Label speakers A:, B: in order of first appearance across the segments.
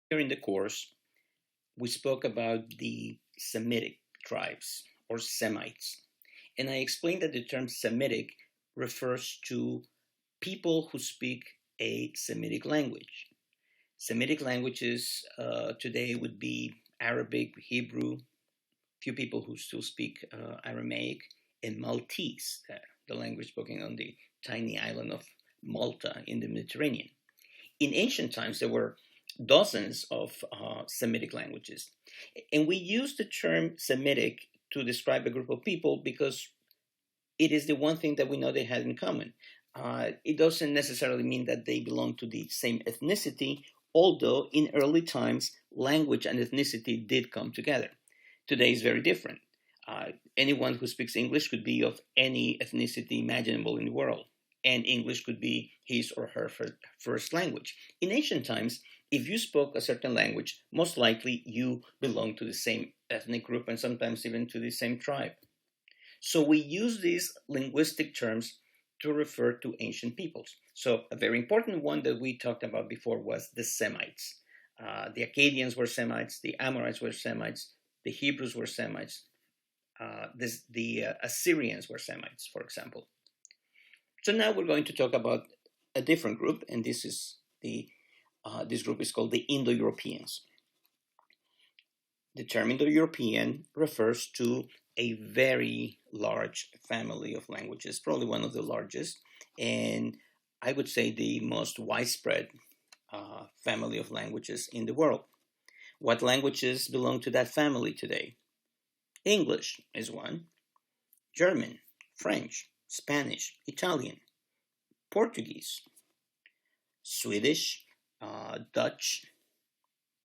A: During the course, we spoke about the Semitic tribes or Semites. And I explained that the term Semitic refers to people who speak a Semitic language. Semitic languages today would be Arabic, Hebrew, few people who still speak Aramaic, and Maltese, the language spoken on the tiny island of Malta in the Mediterranean. In ancient times, there were dozens of Semitic languages. And we use the term Semitic to describe a group of people because it is the one thing that we know they had in common. It doesn't necessarily mean that they belong to the same ethnicity, although in early times, language and ethnicity did come together. Today is very different. Anyone who speaks English could be of any ethnicity imaginable in the world, and English could be his or her first language. In ancient times, if you spoke a certain language, most likely you belong to the same ethnic group and sometimes even to the same tribe. So we use these linguistic terms to refer to ancient peoples. So a very important one that we talked about before was the Semites. The Akkadians were Semites, the Amorites were Semites, the Hebrews were Semites, the Assyrians were Semites, for example. So now we're going to talk about a different group, and this group is called the Indo-Europeans. The term Indo-European refers to a very large family of languages, probably one of the largest, and I would say the most widespread family of languages in the world. What languages belong to that family today? English is one, German, French, Spanish, Italian, Portuguese, Swedish, Dutch,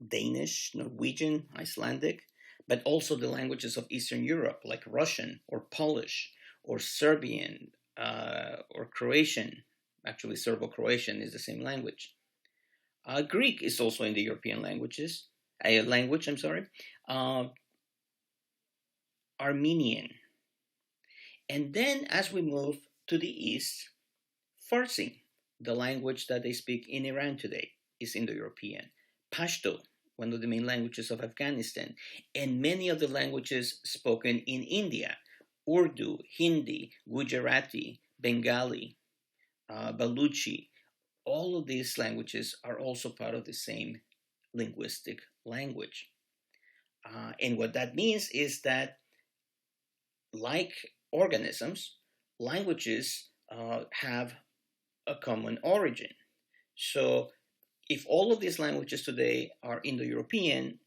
A: Danish, Norwegian, Icelandic, but also the languages of Eastern Europe, like Russian or Polish or Serbian or Croatian. Actually, Serbo-Croatian is the same language. Greek is also in the European languages. Language, I'm sorry. Armenian. And then as we move to the east, Farsi, the language that they speak in Iran today, is Indo-European. Pashto, one of the main languages of Afghanistan, and many of the languages spoken in India, Urdu, Hindi, Gujarati, Bengali, Baluchi, all of these languages are also part of the same linguistic language. And what that means is that, like organisms, languages have a common origin. So if all of these languages today are Indo-European,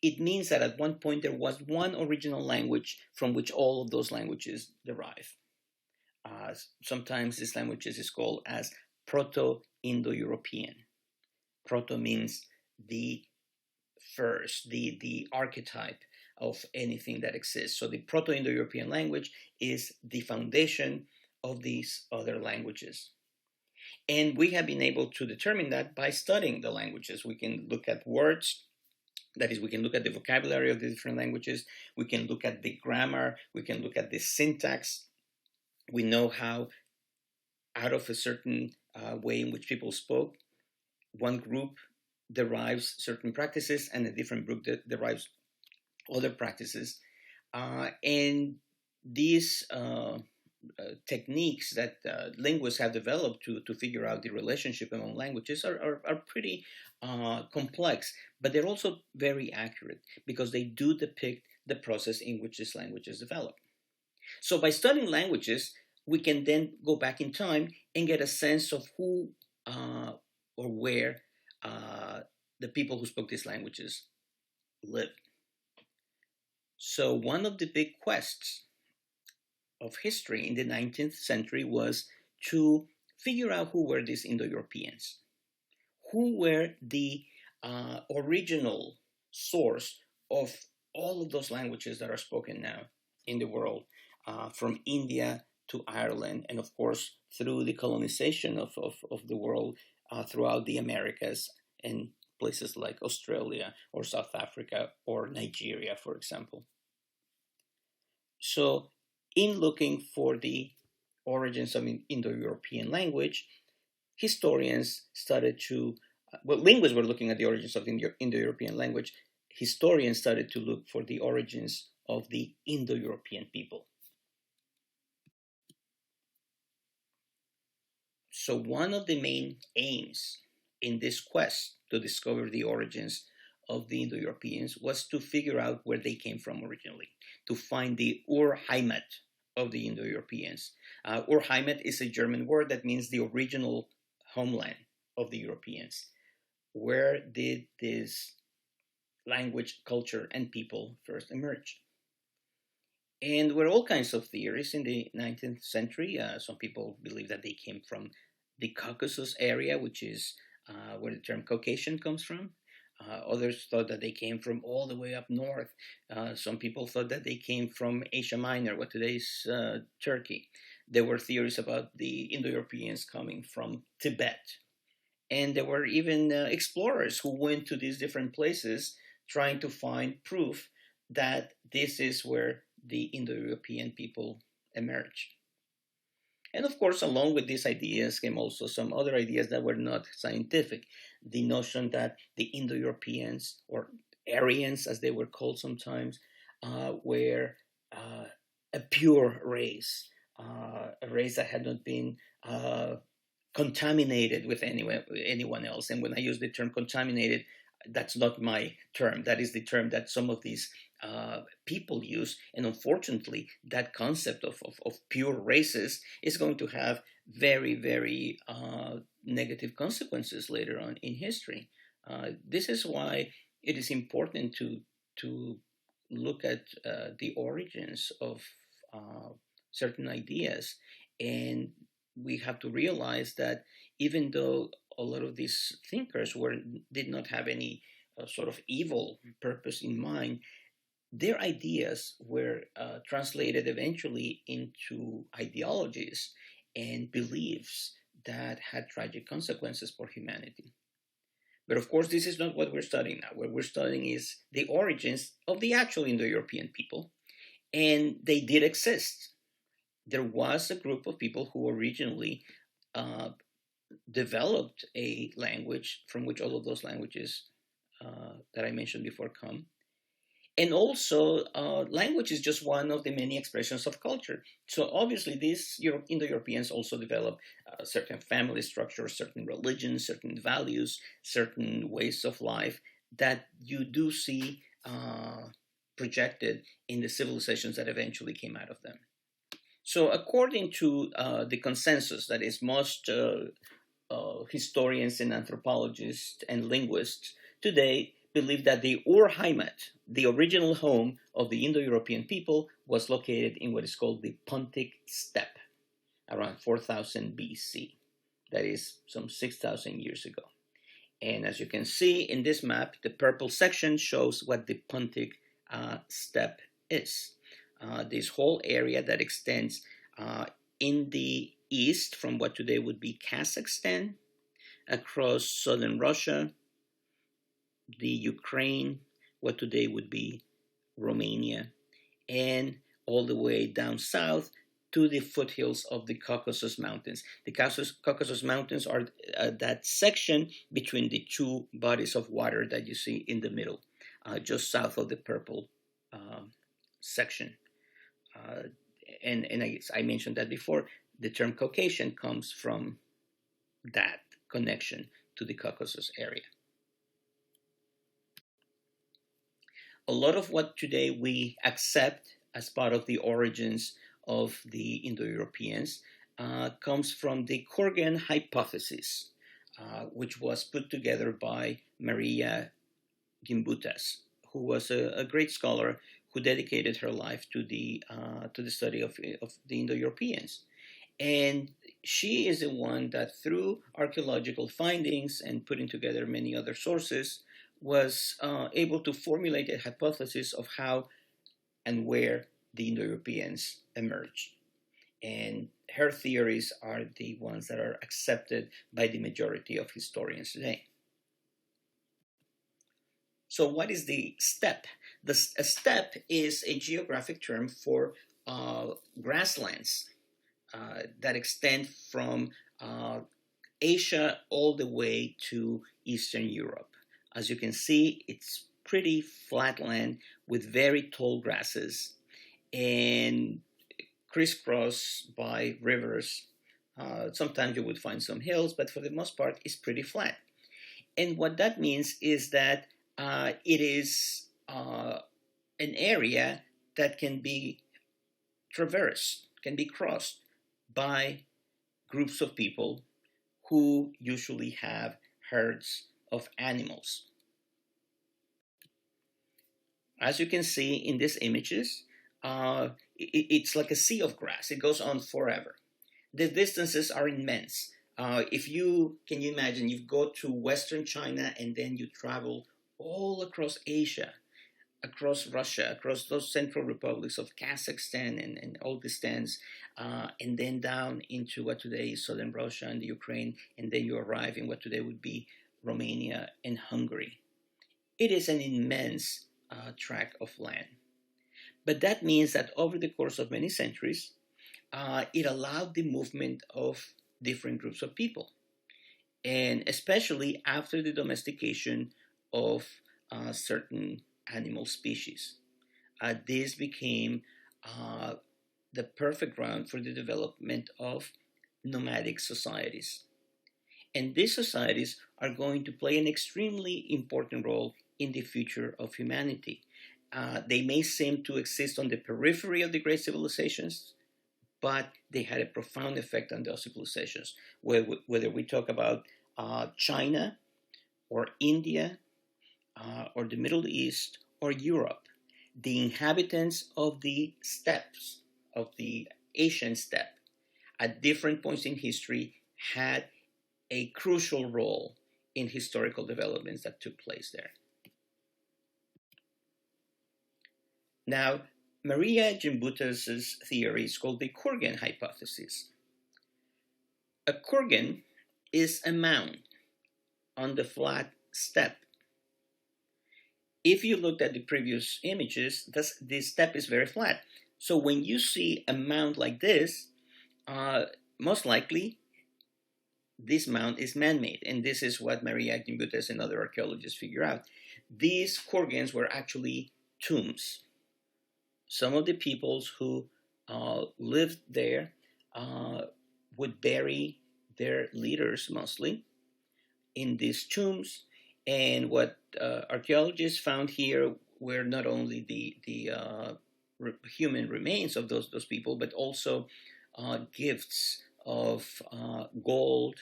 A: it means that at one point there was one original language from which all of those languages derive. Sometimes this language is called as Proto-Indo-European. Proto means the first, the archetype of anything that exists. So the Proto-Indo-European language is the foundation of these other languages. And we have been able to determine that by studying the languages. We can look at words, that is, we can look at the vocabulary of the different languages, we can look at the grammar, we can look at the syntax. We know how, out of a certain way in which people spoke, one group derives certain practices and a different group derives other practices. And these techniques that linguists have developed to figure out the relationship among languages are pretty complex, but they're also very accurate because they do depict the process in which these languages develop. So by studying languages, we can then go back in time and get a sense of who or where the people who spoke these languages lived. So one of the big quests of history in the 19th century was to figure out who were these Indo-Europeans, who were the original source of all of those languages that are spoken now in the world, from India to Ireland, and of course through the colonization of the world throughout the Americas and places like Australia or South Africa or Nigeria, for example. So in looking for the origins of Indo-European language, historians started to well, linguists were looking at the origins of the Indo-European language. Historians started to look for the origins of the Indo-European people. So one of the main aims in this quest to discover the origins of the Indo-Europeans was to figure out where they came from originally, to find the Urheimat of the Indo-Europeans. Urheimat is a German word that means the original homeland of the Europeans. Where did this language, culture, and people first emerge? And there were all kinds of theories in the 19th century. Some people believe that they came from the Caucasus area, which is where the term Caucasian comes from. Others thought that they came from all the way up north. Some people thought that they came from Asia Minor, what today is Turkey. There were theories about the Indo-Europeans coming from Tibet. And there were even explorers who went to these different places trying to find proof that this is where the Indo-European people emerged. And of course, along with these ideas came also some other ideas that were not scientific. The notion that the Indo-Europeans, or Aryans as they were called sometimes, were a pure race, a race that had not been contaminated with anyone else. And when I use the term contaminated, that's not my term. That is the term that some of these people use. And unfortunately, that concept of pure races is going to have very, very negative consequences later on in history. This is why it is important to look at the origins of certain ideas. And we have to realize that even though a lot of these thinkers did not have any sort of evil purpose in mind, their ideas were translated eventually into ideologies and beliefs that had tragic consequences for humanity. But of course, this is not what we're studying now. What we're studying is the origins of the actual Indo-European people, and they did exist. There was a group of people who originally developed a language from which all of those languages that I mentioned before come. And also, language is just one of the many expressions of culture. So obviously, these Indo-Europeans also developed certain family structures, certain religions, certain values, certain ways of life that you do see projected in the civilizations that eventually came out of them. So according to the consensus that is most historians and anthropologists and linguists today believe that the Urheimat, the original home of the Indo-European people, was located in what is called the Pontic Steppe, around 4000 BC. That is some 6,000 years ago. And as you can see in this map, the purple section shows what the Pontic Steppe is. This whole area that extends in the east from what today would be Kazakhstan, across southern Russia, the Ukraine, what today would be Romania, and all the way down south to the foothills of the Caucasus Mountains. The Caucasus Mountains are that section between the two bodies of water that you see in the middle, just south of the purple section. And I mentioned that before, the term Caucasian comes from that connection to the Caucasus area. A lot of what today we accept as part of the origins of the Indo-Europeans comes from the Kurgan hypothesis, which was put together by Maria Gimbutas, who was a great scholar who dedicated her life to the study of the Indo-Europeans. And she is the one that, through archaeological findings and putting together many other sources, was able to formulate a hypothesis of how and where the Indo-Europeans emerged. And her theories are the ones that are accepted by the majority of historians today. So what is the steppe? A steppe is a geographic term for grasslands that extend from Asia all the way to Eastern Europe. As you can see, it's pretty flat land with very tall grasses and crisscrossed by rivers. Sometimes you would find some hills, but for the most part, it's pretty flat. And what that means is that it is an area that can be traversed, can be crossed by groups of people who usually have herds of animals. As you can see in these images, it's like a sea of grass. It goes on forever. The distances are immense. If you can you imagine, you go to Western China and then you travel all across Asia, across Russia, across those central republics of Kazakhstan and Uzbekistan, and then down into what today is southern Russia and the Ukraine, and then you arrive in what today would be Romania and Hungary. It is an immense tract of land. But that means that over the course of many centuries, it allowed the movement of different groups of people. And especially after the domestication of certain animal species. This became the perfect ground for the development of nomadic societies. And these societies are going to play an extremely important role in the future of humanity. They may seem to exist on the periphery of the great civilizations, but they had a profound effect on those civilizations. Whether we talk about China or India or the Middle East or Europe, the inhabitants of the steppes, of the Asian steppe, at different points in history had a crucial role in historical developments that took place there. Now, Maria Gimbutas's theory is called the Kurgan hypothesis. A kurgan is a mound on the flat steppe. If you looked at the previous images, the steppe is very flat. So when you see a mound like this, most likely this mound is man-made, and this is what Maria Gimbutas and other archaeologists figure out. These kurgans were actually tombs. Some of the peoples who lived there would bury their leaders mostly in these tombs. And what archaeologists found here were not only the human remains of those people, but also gifts of gold,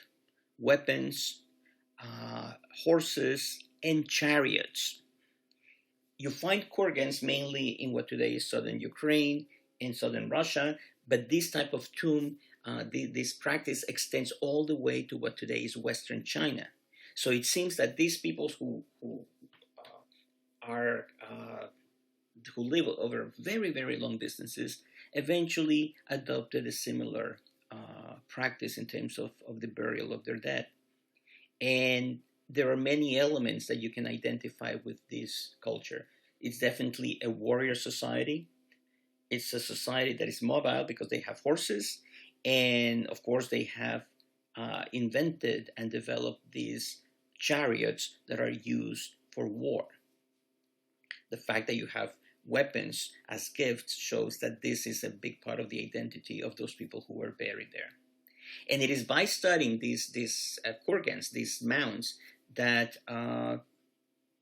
A: weapons, horses, and chariots. You find kurgans mainly in what today is southern Ukraine and southern Russia, but this type of tomb, this practice extends all the way to what today is Western China. So it seems that these peoples who live over very, very long distances eventually adopted a similar practice in terms of the burial of their dead. And there are many elements that you can identify with this culture. It's definitely a warrior society. It's a society that is mobile because they have horses, and of course they have invented and developed these chariots that are used for war. The fact that you have weapons as gifts shows that this is a big part of the identity of those people who were buried there. And it is by studying these kurgans, these mounds, that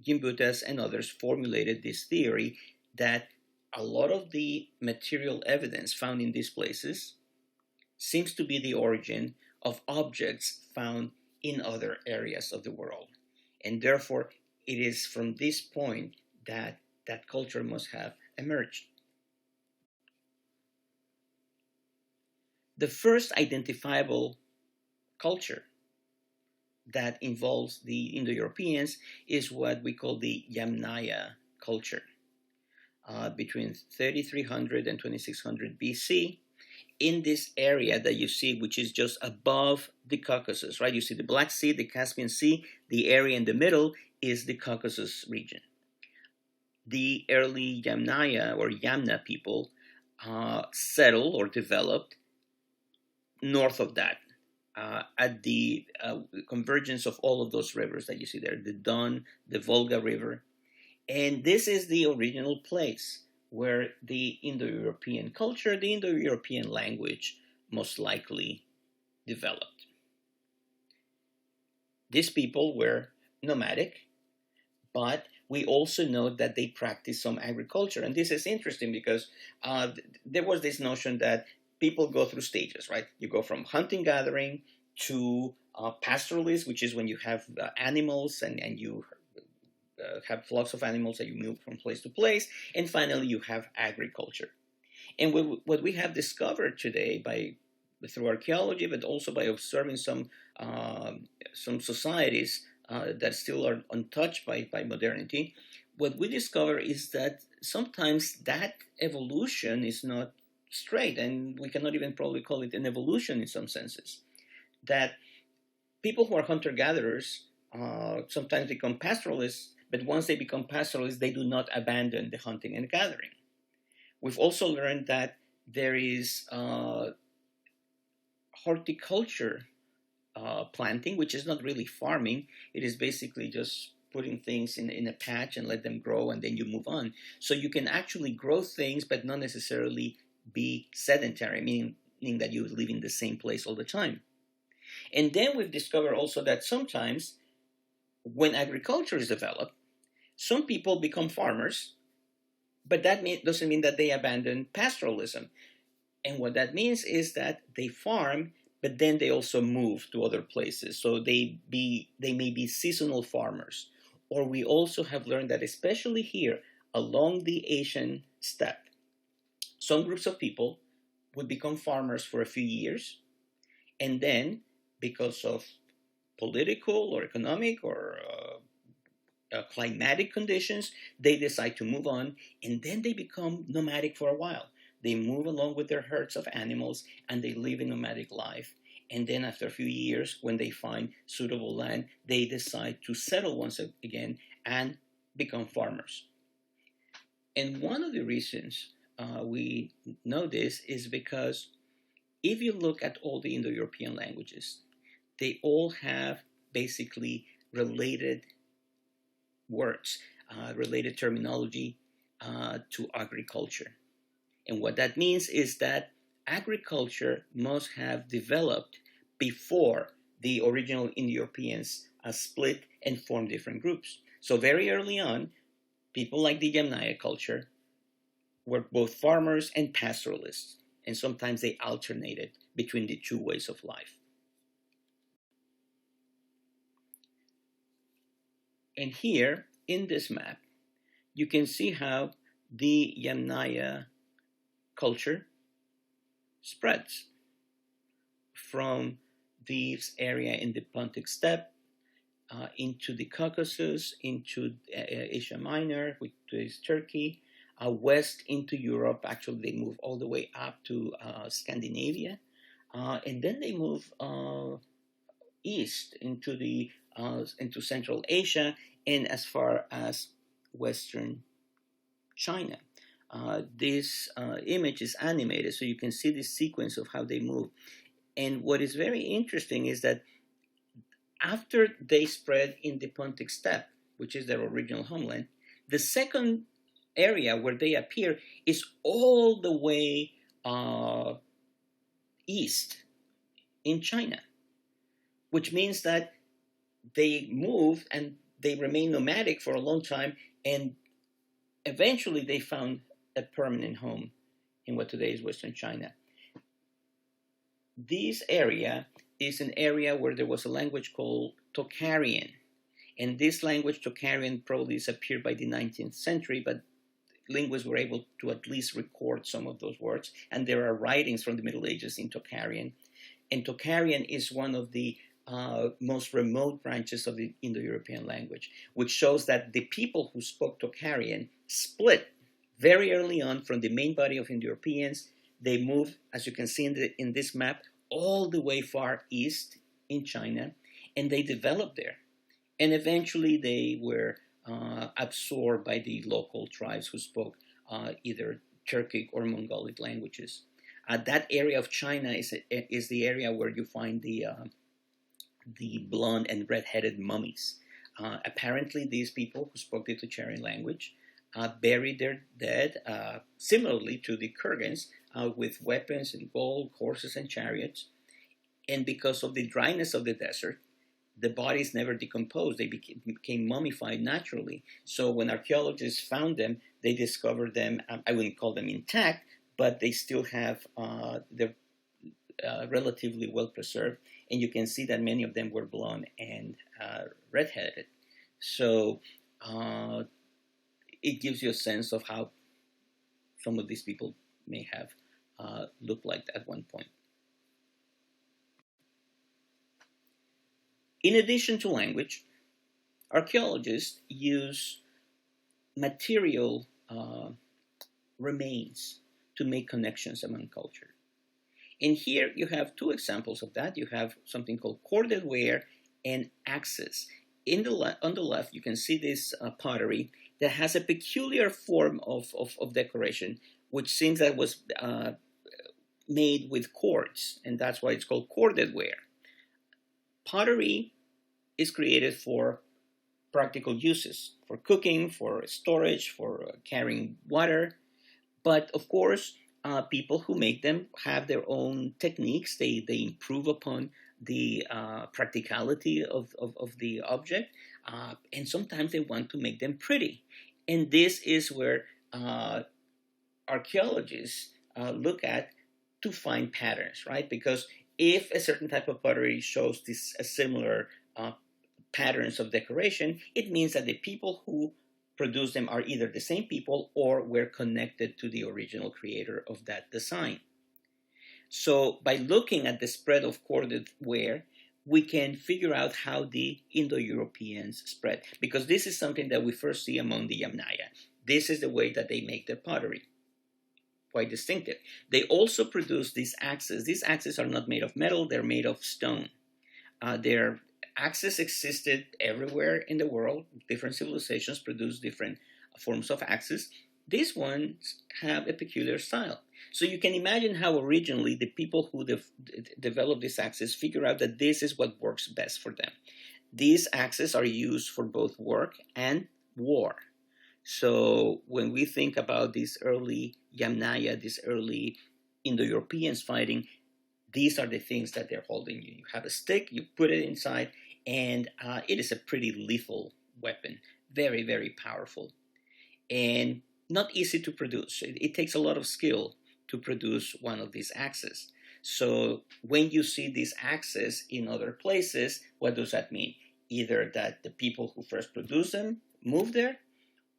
A: Gimbutas and others formulated this theory that a lot of the material evidence found in these places seems to be the origin of objects found in other areas of the world. And therefore, it is from this point that that culture must have emerged. The first identifiable culture that involves the Indo-Europeans is what we call the Yamnaya culture. Between 3300 and 2600 BC, in this area that you see, which is just above the Caucasus, right? You see the Black Sea, the Caspian Sea, the area in the middle is the Caucasus region. The early Yamnaya or Yamna people settled or developed north of that. at the convergence of all of those rivers that you see there, the Don, the Volga River. And this is the original place where the Indo-European culture, the Indo-European language most likely developed. These people were nomadic, but we also know that they practiced some agriculture. And this is interesting because there was this notion that people go through stages, right? You go from hunting gathering to pastoralist, which is when you have animals and you have flocks of animals that you move from place to place. And finally, you have agriculture. And what we have discovered today through archaeology, but also by observing some societies that still are untouched by modernity, what we discover is that sometimes that evolution is not straight, and we cannot even probably call it an evolution in some senses. That people who are hunter-gatherers sometimes become pastoralists, but once they become pastoralists, they do not abandon the hunting and gathering. We've also learned that there is horticulture planting, which is not really farming. It is basically just putting things in a patch and let them grow, and then you move on. So you can actually grow things, but not necessarily be sedentary, meaning that you live in the same place all the time. And then we've discovered also that sometimes when agriculture is developed, some people become farmers, but that doesn't mean that they abandon pastoralism. And what that means is that they farm, but then they also move to other places. So they may be seasonal farmers. Or we also have learned that especially here along the Asian steppe, some groups of people would become farmers for a few years, and then because of political or economic or climatic conditions, they decide to move on, and then they become nomadic for a while. They move along with their herds of animals and they live a nomadic life. And then after a few years, when they find suitable land, they decide to settle once again and become farmers. And one of the reasons we know this is because if you look at all the Indo-European languages, they all have basically related words, related terminology to agriculture. And what that means is that agriculture must have developed before the original Indo-Europeans split and formed different groups. So very early on, people like the Yamnaya culture were both farmers and pastoralists, and sometimes they alternated between the two ways of life. And here, in this map, you can see how the Yamnaya culture spreads from this area in the Pontic steppe into the Caucasus, into Asia Minor, which is Turkey, west into Europe. Actually, they move all the way up to Scandinavia, and then they move east into Central Asia and as far as Western China. This image is animated, so you can see the sequence of how they move. And what is very interesting is that after they spread in the Pontic steppe, which is their original homeland, the second area where they appear is all the way east in China, which means that they move and they remain nomadic for a long time, and eventually they found a permanent home in what today is Western China. This area is an area where there was a language called Tocharian, and this language Tocharian probably disappeared by the 19th century, but linguists were able to at least record some of those words, and there are writings from the Middle Ages in Tocharian. And Tocharian is one of the most remote branches of the Indo-European language, which shows that the people who spoke Tocharian split very early on from the main body of Indo-Europeans. They moved, as you can see in this map, all the way far east in China, and they developed there. And eventually they were absorbed by the local tribes who spoke either Turkic or Mongolic languages. That area of China is the area where you find the blonde and red-headed mummies. Apparently, these people who spoke the Tocharian language buried their dead, similarly to the Kurgans, with weapons and gold, horses and chariots. And because of the dryness of the desert, the bodies never decomposed. They became mummified naturally. So when archaeologists found them, they discovered them, I wouldn't call them intact, but they still have, they're relatively well preserved. And you can see that many of them were blonde and red-headed. So it gives you a sense of how some of these people may have looked like at one point. In addition to language, archaeologists use material remains to make connections among culture. And here you have two examples of that. You have something called corded ware and axes. On the left, you can see this pottery that has a peculiar form of decoration, which seems that it was made with cords, and that's why it's called corded ware. Pottery is created for practical uses, for cooking, for storage, for carrying water. But of course, people who make them have their own techniques. They improve upon the practicality of the object, and sometimes they want to make them pretty. And this is where archaeologists look at to find patterns, right? Because if a certain type of pottery shows this similar patterns of decoration, it means that the people who produce them are either the same people or were connected to the original creator of that design. So by looking at the spread of corded ware, we can figure out how the Indo-Europeans spread, because this is something that we first see among the Yamnaya. This is the way that they make their pottery. Quite distinctive. They also produce these axes. These axes are not made of metal, they're made of stone. Their axes existed everywhere in the world. Different civilizations produce different forms of axes. These ones have a peculiar style. So you can imagine how originally the people who developed these axes figure out that this is what works best for them. These axes are used for both work and war. So when we think about these early Yamnaya, these early Indo-Europeans fighting, these are the things that they're holding. You have a stick, you put it inside, and it is a pretty lethal weapon. Very, very powerful. And not easy to produce. It takes a lot of skill to produce one of these axes. So when you see these axes in other places, what does that mean? Either that the people who first produced them moved there,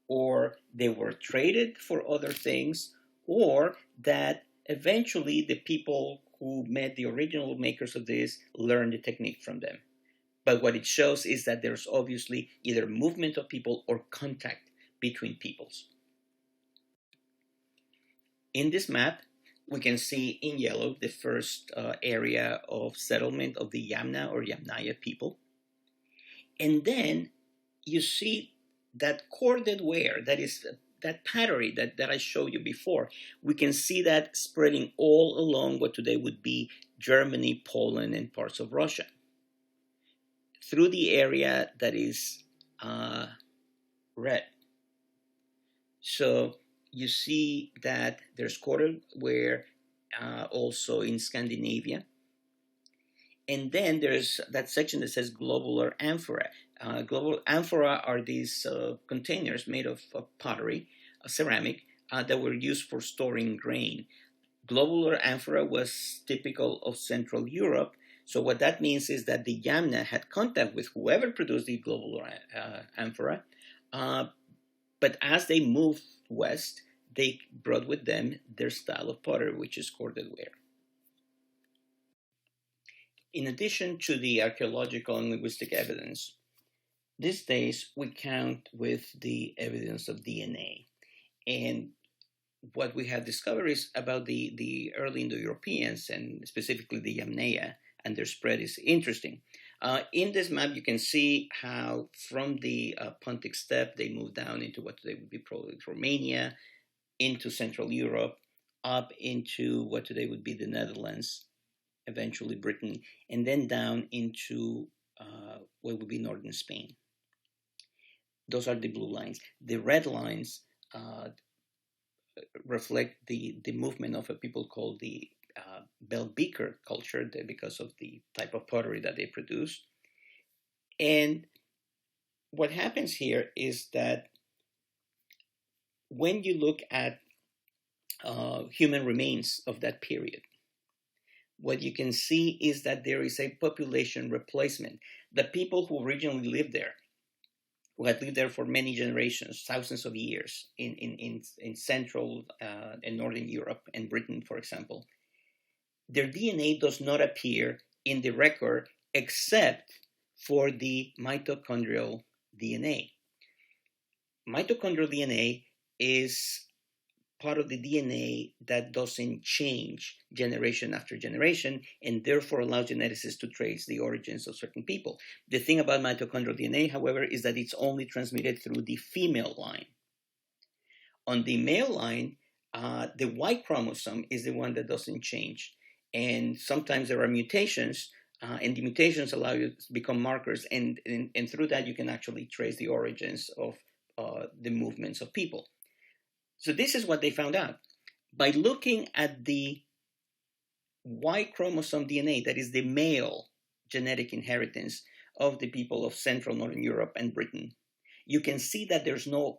A: or they were traded for other things, or that eventually the people who met the original makers of this learned the technique from them. But what it shows is that there's obviously either movement of people or contact between peoples. In this map, we can see in yellow the first area of settlement of the Yamna or Yamnaya people. And then you see that corded ware, that is that pottery that I showed you before. We can see that spreading all along what today would be Germany, Poland, and parts of Russia, through the area that is red. So you see that there's corded ware also in Scandinavia. And then there's that section that says globular amphora. Global amphora are these containers made of pottery, ceramic, that were used for storing grain. Globular amphora was typical of Central Europe. So what that means is that the Yamna had contact with whoever produced the globular amphora, but as they moved west, they brought with them their style of pottery, which is corded ware. In addition to the archaeological and linguistic evidence, these days we count with the evidence of DNA. And what we have discovered is about the early Indo-Europeans, and specifically the Yamnaya, and their spread is interesting. In this map, you can see how from the Pontic steppe, they moved down into what today would be probably Romania, into Central Europe, up into what today would be the Netherlands, eventually Britain, and then down into what would be northern Spain. Those are the blue lines. The red lines reflect the movement of a people called the Bell-Beaker culture because of the type of pottery that they produce. And what happens here is that when you look at human remains of that period, what you can see is that there is a population replacement. The people who originally lived there, who had lived there for many generations, thousands of years in Central and Northern Europe and Britain, for example, their DNA does not appear in the record except for the mitochondrial DNA. Mitochondrial DNA is part of the DNA that doesn't change generation after generation, and therefore allows geneticists to trace the origins of certain people. The thing about mitochondrial DNA, however, is that it's only transmitted through the female line. On the male line, the Y chromosome is the one that doesn't change. And sometimes there are mutations, and the mutations allow you to become markers, and through that you can actually trace the origins of the movements of people. So this is what they found out. By looking at the Y chromosome DNA, that is the male genetic inheritance of the people of Central Northern Europe and Britain, you can see that there's no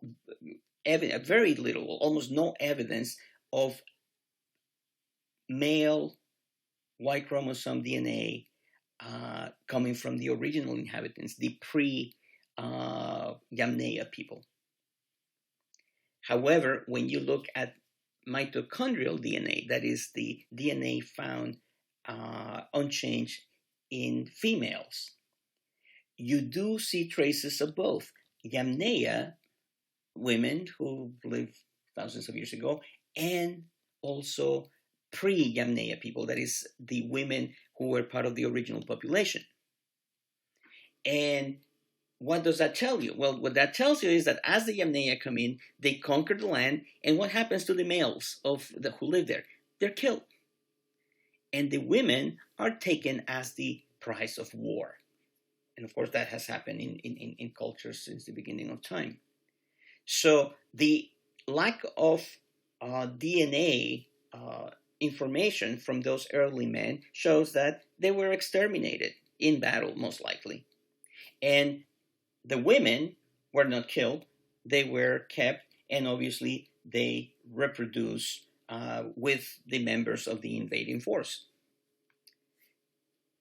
A: evidence, very little, almost no evidence of male Y chromosome DNA coming from the original inhabitants, the pre-Yamnaya people. However, when you look at mitochondrial DNA, that is the DNA found unchanged in females, you do see traces of both Yamnaya women who lived thousands of years ago, and also pre-Yamnaya people, that is the women who were part of the original population. And what does that tell you? Well, what that tells you is that as the Yamnaya come in, they conquer the land, and what happens to the males who live there? They're killed. And the women are taken as the prize of war. And of course, that has happened in cultures since the beginning of time. So the lack of DNA information from those early men shows that they were exterminated in battle, most likely. And the women were not killed, they were kept, and obviously they reproduce with the members of the invading force.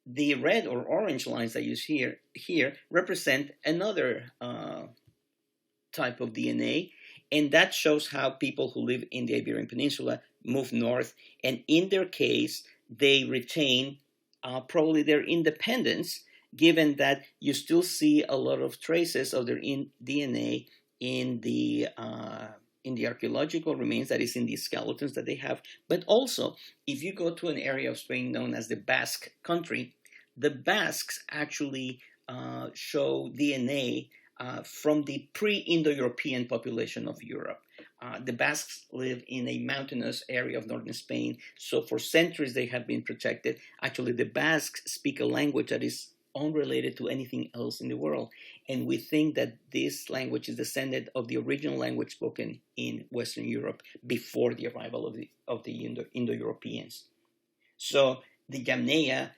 A: The red or orange lines that you see here represent another type of DNA, and that shows how people who live in the Iberian Peninsula move north, and in their case, they retain probably their independence, given that you still see a lot of traces of their DNA in the archaeological remains, that is in the skeletons that they have. But also, if you go to an area of Spain known as the Basque country, the Basques actually show DNA from the pre-Indo-European population of Europe. The Basques live in a mountainous area of northern Spain, so for centuries they have been protected. Actually, the Basques speak a language that is unrelated to anything else in the world, and we think that this language is descended of the original language spoken in Western Europe before the arrival of the Indo-Europeans. So the Yamnaya,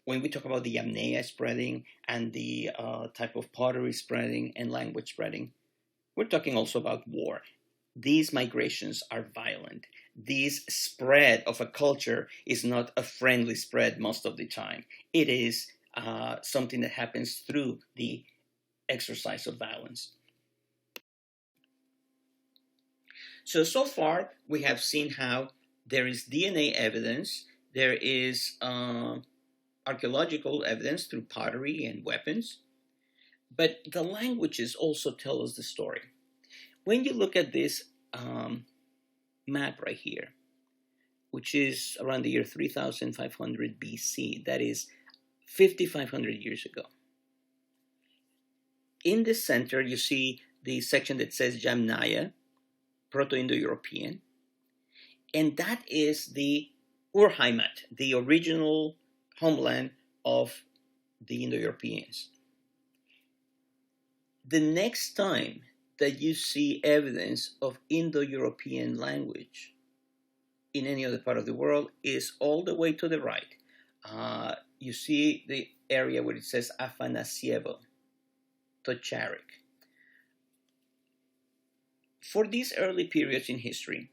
A: when we talk about the Yamnaya spreading and the type of pottery spreading and language spreading, we're talking also about war. These migrations are violent. This spread of a culture is not a friendly spread most of the time. It is something that happens through the exercise of violence. So far, we have seen how there is DNA evidence, there is archaeological evidence through pottery and weapons, but the languages also tell us the story. When you look at this map right here, which is around the year 3500 BC, that is 5,500 years ago. In the center, you see the section that says Yamnaya, Proto-Indo-European, And that is the Urheimat, the original homeland of the Indo-Europeans. The next time that you see evidence of Indo-European language in any other part of the world is all the way to the right. You see the area where it says Afanasievo, Tocharik. For these early periods in history,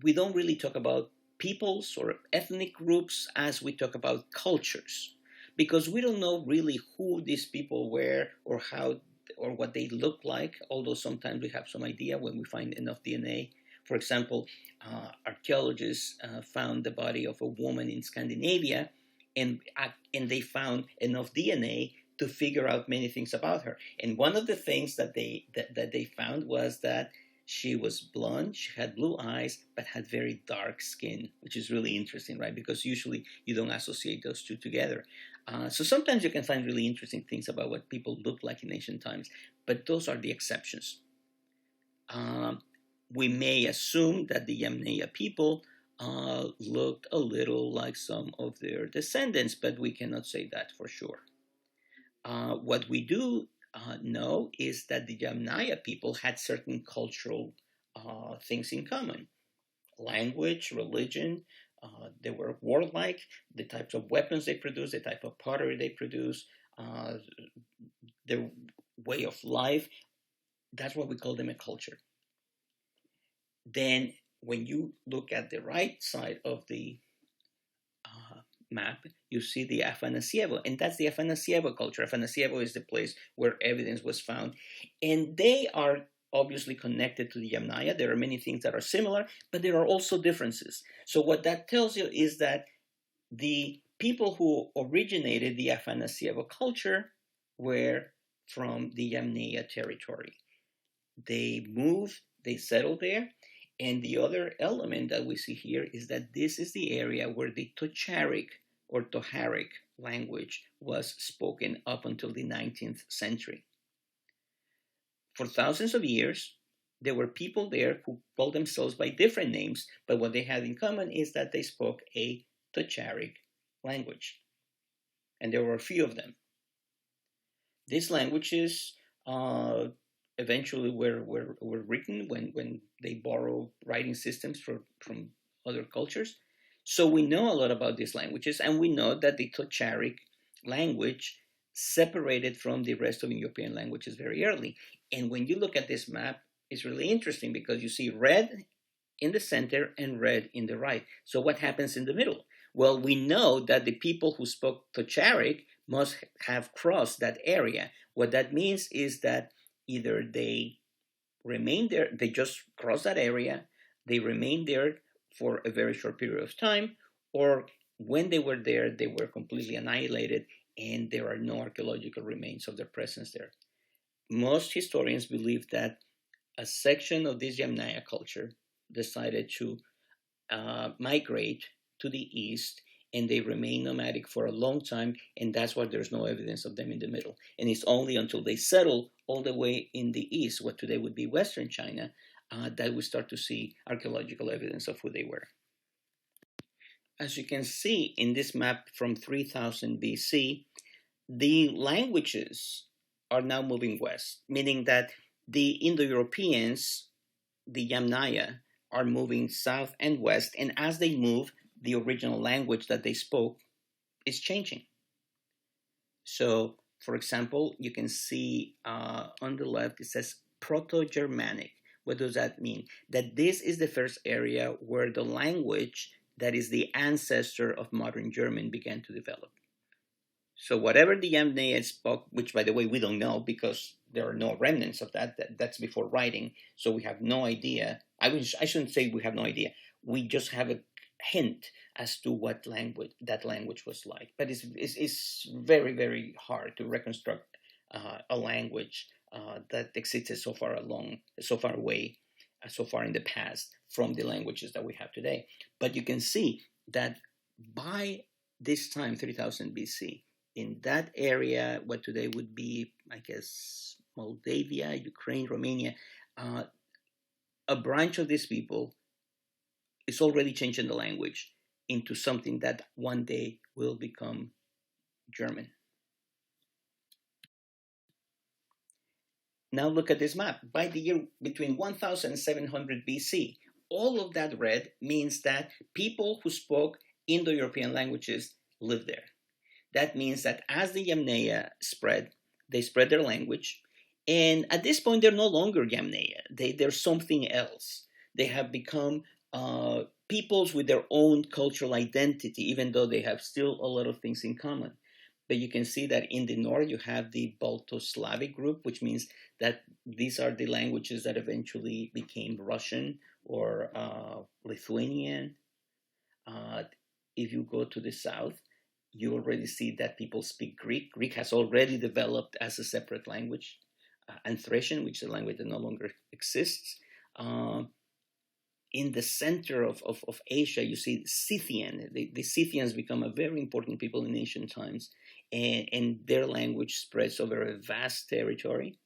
A: we don't really talk about peoples or ethnic groups as we talk about cultures, because we don't know really who these people were or how or what they look like, although sometimes we have some idea when we find enough DNA. For example, archaeologists found the body of a woman in Scandinavia, and they found enough DNA to figure out many things about her. And one of the things that they found was that she was blonde, she had blue eyes, but had very dark skin, which is really interesting, right? Because usually you don't associate those two together. So sometimes you can find really interesting things about what people looked like in ancient times, but those are the exceptions. We may assume that the Yamnaya people looked a little like some of their descendants, but we cannot say that for sure. What we do know is that the Yamnaya people had certain cultural things in common: language, religion. They were warlike. The types of weapons they produced, the type of pottery they produced, their way of life. That's what we call them a culture. Then, when you look at the right side of the map, you see the Afanasievo, and that's the Afanasievo culture. Afanasievo is the place where evidence was found, and they are obviously connected to the Yamnaya. There are many things that are similar, but there are also differences. So what that tells you is that the people who originated the Afanasievo culture were from the Yamnaya territory. They moved, they settled there. And the other element that we see here is that this is the area where the Tocharik or Toharic language was spoken up until the 19th century. For thousands of years, there were people there who called themselves by different names, but what they had in common is that they spoke a Tocharic language. And there were a few of them. These languages eventually were written when they borrow writing systems from other cultures. So we know a lot about these languages, and we know that the Tocharic language separated from the rest of European languages very early. And when you look at this map, it's really interesting because you see red in the center and red in the right. So what happens in the middle? Well, we know that the people who spoke Tocharic must have crossed that area. What that means is that either they remained there, they just crossed that area, they remained there for a very short period of time, or when they were there, they were completely annihilated and there are no archaeological remains of their presence there. Most historians believe that a section of this Yamnaya culture decided to migrate to the east, and they remain nomadic for a long time, and that's why there's no evidence of them in the middle. And it's only until they settle all the way in the east, what today would be Western China, that we start to see archaeological evidence of who they were. As you can see in this map from 3000 BC, the languages are now moving west, meaning that the Indo-Europeans, the Yamnaya, are moving south and west, and as they move, the original language that they spoke is changing. So, for example, you can see on the left, it says Proto-Germanic. What does that mean? That this is the first area where the language that is the ancestor of modern German began to develop. So whatever the Yamnaya spoke, which by the way we don't know because there are no remnants of that's before writing, so we have no idea. I shouldn't say we have no idea. We just have a hint as to what language that language was like. But it's very, very hard to reconstruct a language that existed so far away, so far in the past from the languages that we have today. But you can see that by this time, 3000 BC, in that area, what today would be, I guess, Moldavia, Ukraine, Romania, a branch of these people is already changing the language into something that one day will become German. Now look at this map. By the year between 1700 BC, all of that red means that people who spoke Indo-European languages lived there. That means that as the Yamnaya spread, they spread their language. And at this point, they're no longer Yamnaya. They're something else. They have become peoples with their own cultural identity, even though they have still a lot of things in common. But you can see that in the north, you have the Balto-Slavic group, which means that these are the languages that eventually became Russian or Lithuanian. If you go to the south, you already see that people speak Greek. Greek has already developed as a separate language, and Thracian, which is a language that no longer exists. In the center of Asia, you see Scythian. The Scythians become a very important people in ancient times, and their language spreads over a vast territory.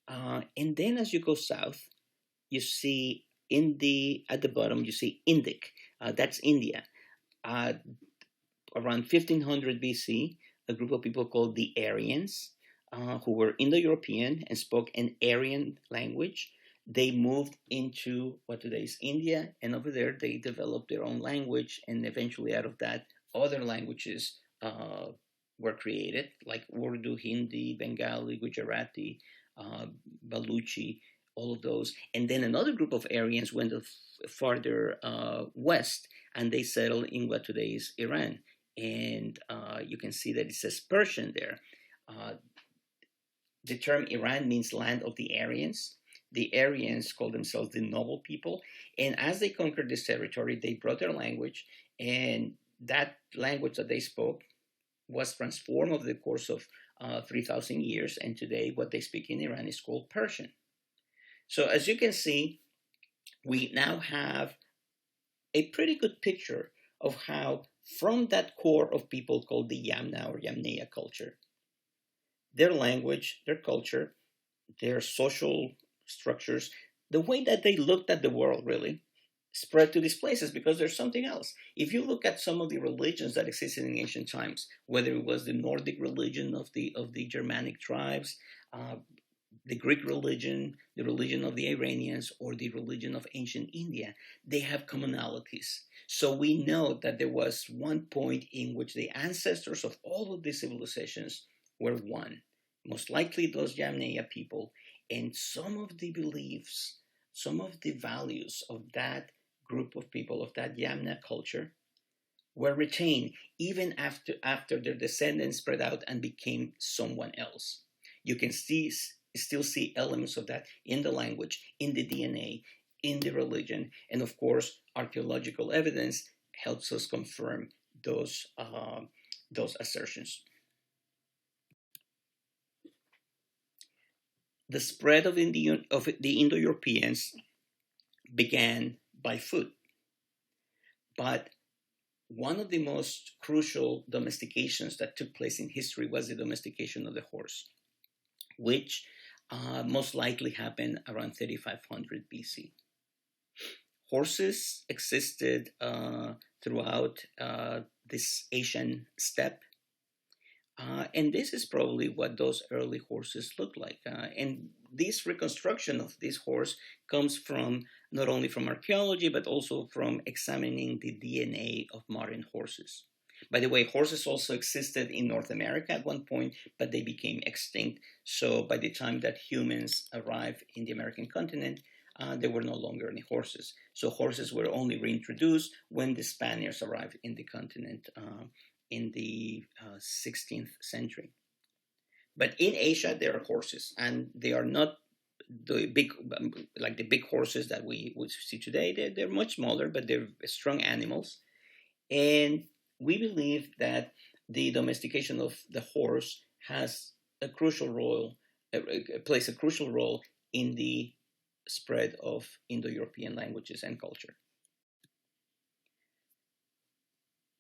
A: And then as you go south, you see at the bottom, you see Indic. That's India. Around 1500 BC, a group of people called the Aryans, who were Indo-European and spoke an Aryan language. They moved into what today is India, and over there they developed their own language, and eventually out of that, other languages were created, like Urdu, Hindi, Bengali, Gujarati, Baluchi, all of those. And then another group of Aryans went farther west, and they settled in what today is Iran. And you can see that it says Persian there. The term Iran means land of the Aryans. The Aryans called themselves the noble people. And as they conquered this territory, they brought their language, and that language that they spoke was transformed over the course of 3,000 years. And today, what they speak in Iran is called Persian. So as you can see, we now have a pretty good picture of how from that core of people called the Yamna or Yamnaya culture, their language, their culture, their social structures, the way that they looked at the world really spread to these places because there's something else. If you look at some of the religions that existed in ancient times, whether it was the Nordic religion of the Germanic tribes, the Greek religion, the religion of the Iranians, or the religion of ancient India, they have commonalities. So we know that there was one point in which the ancestors of all of these civilizations were one. Most likely those Yamnaya people, and some of the beliefs, some of the values of that group of people, of that Yamna culture, were retained even after their descendants spread out and became someone else. You can still see elements of that in the language, in the DNA, in the religion, and of course, archaeological evidence helps us confirm those assertions. The spread of the Indo-Europeans began by foot, but one of the most crucial domestications that took place in history was the domestication of the horse, which most likely happened around 3500 BC. Horses existed throughout this Asian steppe, and this is probably what those early horses looked like. And this reconstruction of this horse comes from not only from archaeology, but also from examining the DNA of modern horses. By the way, horses also existed in North America at one point, but they became extinct. So by the time that humans arrived in the American continent, there were no longer any horses. So horses were only reintroduced when the Spaniards arrived in the continent in the 16th century. But in Asia, there are horses, and they are not the big, like the big horses that we would see today. They're much smaller, but they're strong animals. And we believe that the domestication of the horse has a crucial role, plays a crucial role in the spread of Indo-European languages and culture.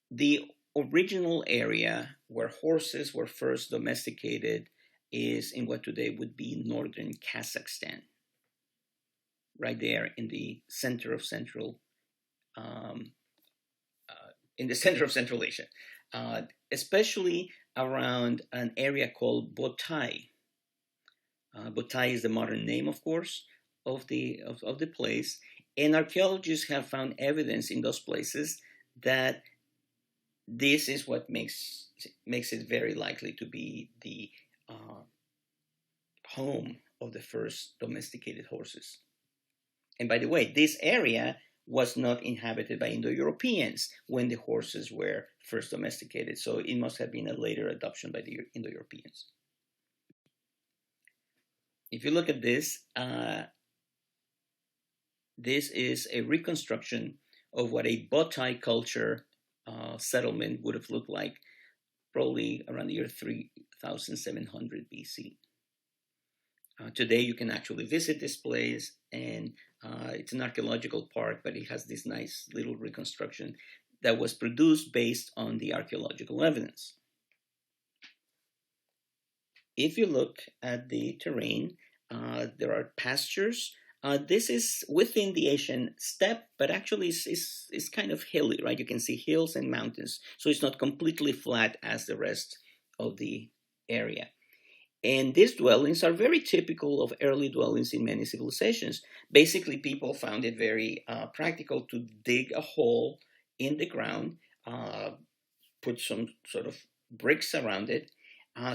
A: The original area where horses were first domesticated is in what today would be northern Kazakhstan, right there in the center of Central in the center of Central Asia, especially around an area called Botai. Botai is the modern name, of course, of the place, and archaeologists have found evidence in those places that this is what makes it very likely to be the home of the first domesticated horses. And by the way, this area was not inhabited by Indo-Europeans when the horses were first domesticated, so it must have been a later adoption by the Indo-Europeans. If you look at this, this is a reconstruction of what a Botai culture settlement would have looked like probably around the year 3700 BC. Today you can actually visit this place, and it's an archaeological park, but it has this nice little reconstruction that was produced based on the archaeological evidence. If you look at the terrain, there are pastures. This is within the Asian steppe, but actually it's kind of hilly, right? You can see hills and mountains, so it's not completely flat as the rest of the area. And these dwellings are very typical of early dwellings in many civilizations. Basically, people found it very practical to dig a hole in the ground, put some sort of bricks around it.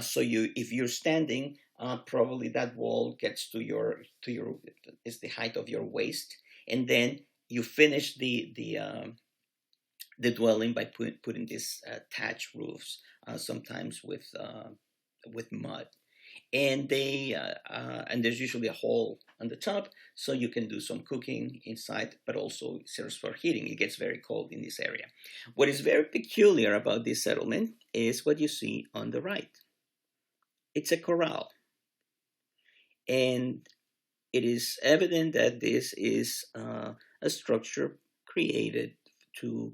A: So if you're standing, probably that wall gets to your is the height of your waist, and then you finish the dwelling by putting these thatch roofs, sometimes with mud. And and there's usually a hole on the top, so you can do some cooking inside, but also serves for heating. It gets very cold in this area. What is very peculiar about this settlement is what you see on the right. It's a corral, and it is evident that this is a structure created to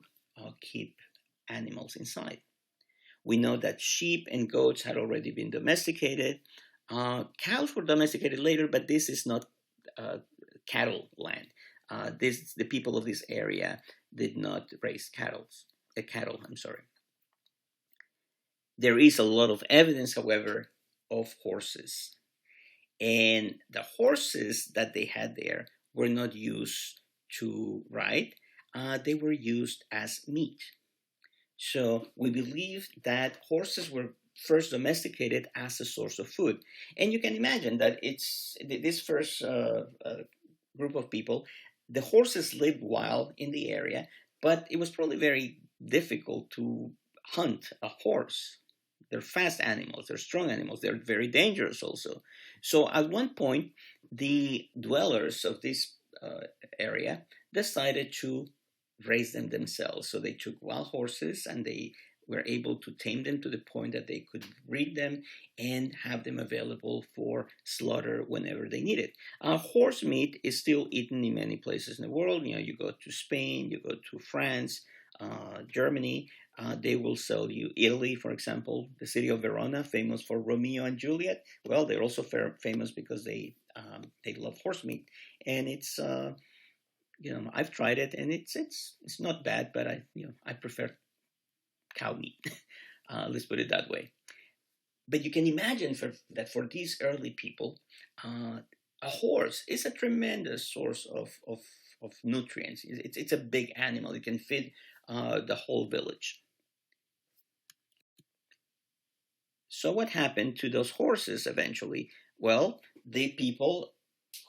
A: keep animals inside. We know that sheep and goats had already been domesticated. Cows were domesticated later, but this is not cattle land. The people of this area did not raise cattle. I'm sorry. There is a lot of evidence, however, of horses, and the horses that they had there were not used to ride. They were used as meat. So we believe that horses were first domesticated as a source of food. And you can imagine that it's this first group of people, the horses lived wild in the area, but it was probably very difficult to hunt a horse. They're fast animals, they're strong animals, they're very dangerous also. So at one point, the dwellers of this area decided to raise them themselves. So they took wild horses and they were able to tame them to the point that they could breed them and have them available for slaughter whenever they needed. Horse meat is still eaten in many places in the world. You know, you go to Spain, you go to France, Germany. They will sell you Italy, for example, the city of Verona, famous for Romeo and Juliet. Well, they're also famous because they love horse meat, and it's I've tried it, and it's not bad, but I prefer cow meat. Let's put it that way. But you can imagine that for these early people, a horse is a tremendous source of nutrients. It's a big animal. It can feed the whole village. So what happened to those horses eventually? Well, the people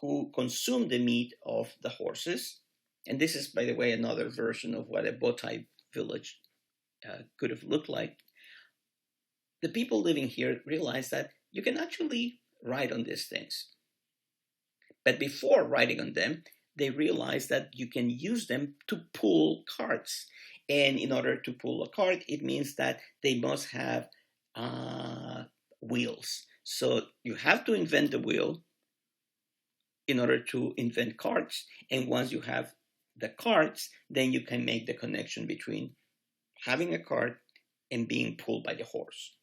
A: who consumed the meat of the horses, and this is, by the way, another version of what a Botai village could have looked like. The people living here realized that you can actually ride on these things. But before riding on them, they realized that you can use them to pull carts. And in order to pull a cart, it means that they must have wheels. So you have to invent the wheel in order to invent carts. And once you have the carts, then you can make the connection between having a cart and being pulled by the horse.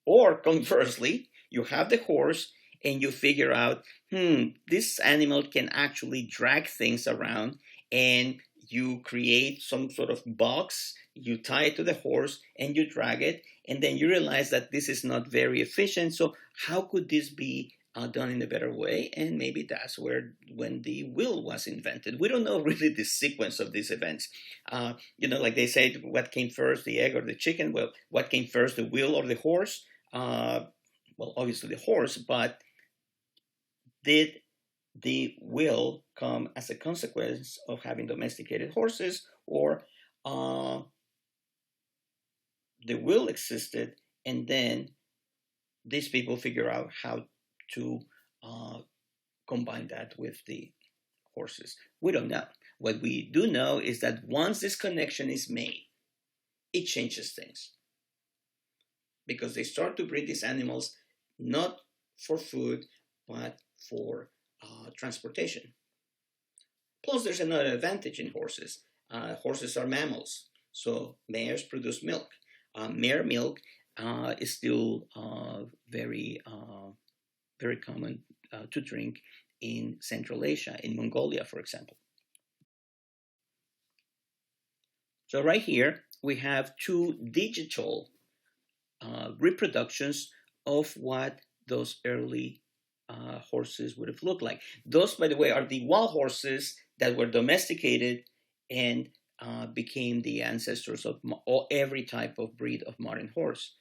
A: Or conversely, you have the horse and you figure out, this animal can actually drag things around, and you create some sort of box, you tie it to the horse, and you drag it, and then you realize that this is not very efficient. So how could this be done in a better way? And maybe that's when the wheel was invented. We don't know really the sequence of these events. Like they say, what came first, the egg or the chicken? Well, what came first, the wheel or the horse? Well, obviously the horse, but did the wheel come as a consequence of having domesticated horses, or the wheel existed and then these people figure out how to combine that with the horses? We don't know. What we do know is that once this connection is made, it changes things, because they start to breed these animals not for food but for transportation. Plus, there's another advantage in horses. Horses are mammals, so mares produce milk. Mare milk is still very common to drink in Central Asia, in Mongolia, for example. So right here, we have two digital reproductions of what those early horses would have looked like. Those, by the way, are the wild horses that were domesticated and became the ancestors of every type of breed of modern horse.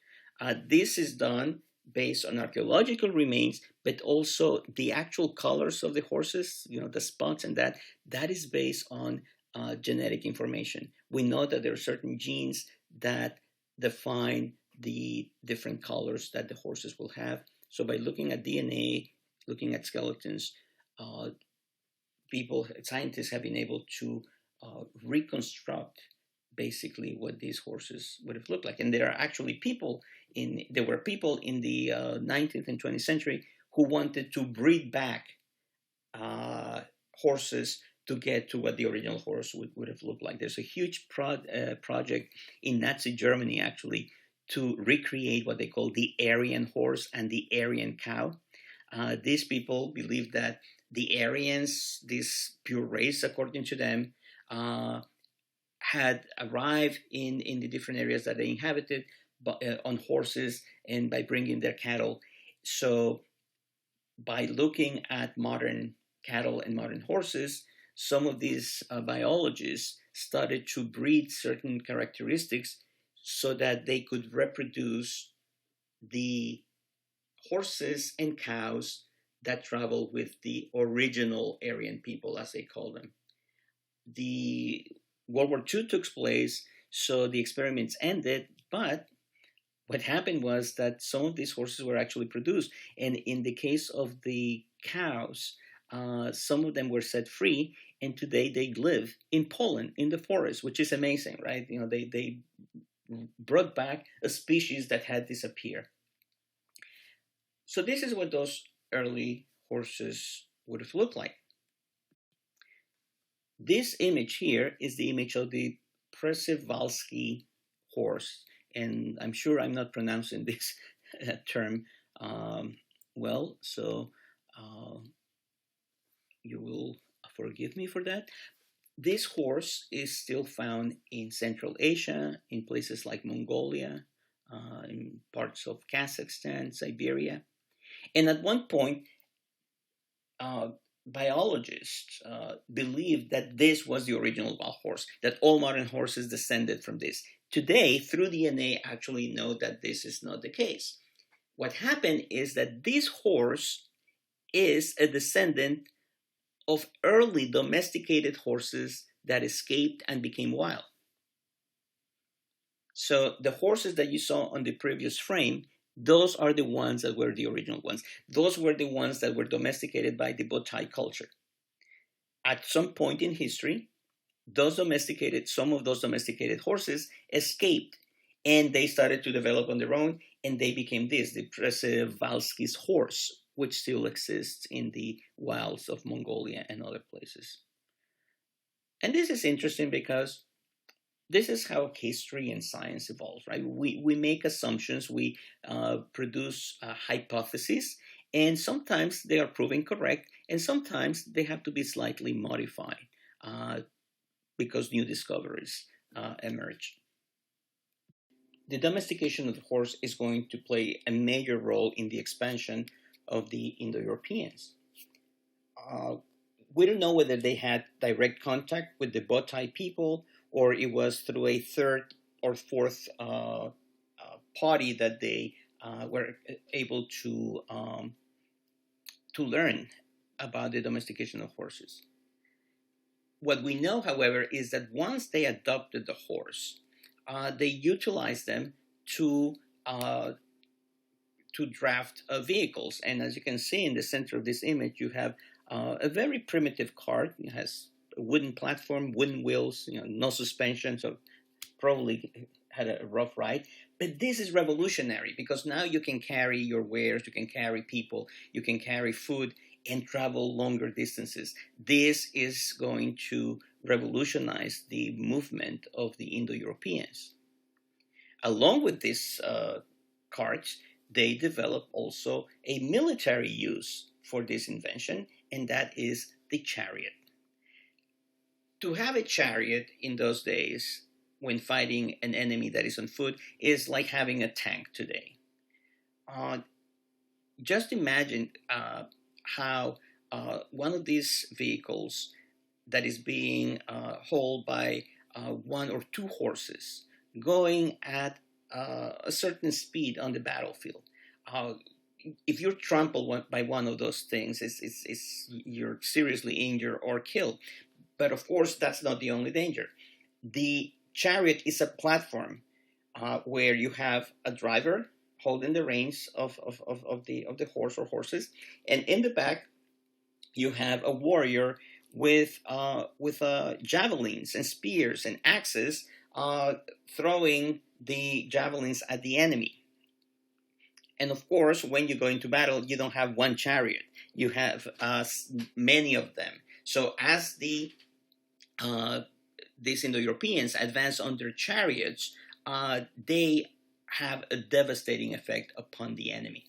A: This is done based on archaeological remains, but also the actual colors of the horses, the spots, and that is based on genetic information. We know that there are certain genes that define the different colors that the horses will have. So by looking at DNA, looking at skeletons, scientists have been able to reconstruct basically what these horses would have looked like. And there were people in the 19th and 20th century who wanted to breed back horses to get to what the original horse would have looked like. There's a huge project in Nazi Germany, actually, to recreate what they call the Aryan horse and the Aryan cow. These people believed that the Aryans, this pure race according to them, had arrived in the different areas that they inhabited on horses and by bringing their cattle. So by looking at modern cattle and modern horses, some of these biologists started to breed certain characteristics so that they could reproduce the horses and cows that travel with the original Aryan people, as they call them. The World War II took place, so the experiments ended, but what happened was that some of these horses were actually produced. And in the case of the cows, some of them were set free, and today they live in Poland, in the forest, which is amazing, right? They brought back a species that had disappeared. So this is what those early horses would have looked like. This image here is the image of the Przewalski horse, and I'm sure I'm not pronouncing this term well, so you will forgive me for that. This horse is still found in Central Asia, in places like Mongolia, in parts of Kazakhstan, Siberia. And at one point, biologists believed that this was the original wild horse, that all modern horses descended from this. Today, through DNA, actually know that this is not the case. What happened is that this horse is a descendant of early domesticated horses that escaped and became wild. So the horses that you saw on the previous frame, those are the ones that were the original ones. Those were the ones that were domesticated by the Botai culture. At some point in history, some of those domesticated horses escaped, and they started to develop on their own, and they became the Przewalski's horse, which still exists in the wilds of Mongolia and other places. And this is interesting because this is how history and science evolves, right? We make assumptions, we produce hypotheses, and sometimes they are proven correct, and sometimes they have to be slightly modified because new discoveries emerge. The domestication of the horse is going to play a major role in the expansion of the Indo-Europeans. Uh, we don't know whether they had direct contact with the Botai people or it was through a third or fourth party that they were able to learn about the domestication of horses. What we know, however, is that once they adopted the horse, they utilized them to uh, to draft vehicles. And as you can see in the center of this image, you have a very primitive cart. It has a wooden platform, wooden wheels, no suspension, so probably had a rough ride. But this is revolutionary because now you can carry your wares, you can carry people, you can carry food and travel longer distances. This is going to revolutionize the movement of the Indo-Europeans. Along with these carts, they develop also a military use for this invention, and that is the chariot. To have a chariot in those days when fighting an enemy that is on foot is like having a tank today. Uh, just imagine how one of these vehicles that is being hauled by one or two horses going at a certain speed on the battlefield. Uh, if you're trampled by one of those things, you're seriously injured or killed. But of course, that's not the only danger. The chariot is a platform where you have a driver holding the reins of the horse or horses, and in the back you have a warrior with javelins and spears and axes, throwing the javelins at the enemy. And of course, when you go into battle, you don't have one chariot; you have many of them. So as these Indo-Europeans advance on their chariots, they have a devastating effect upon the enemy.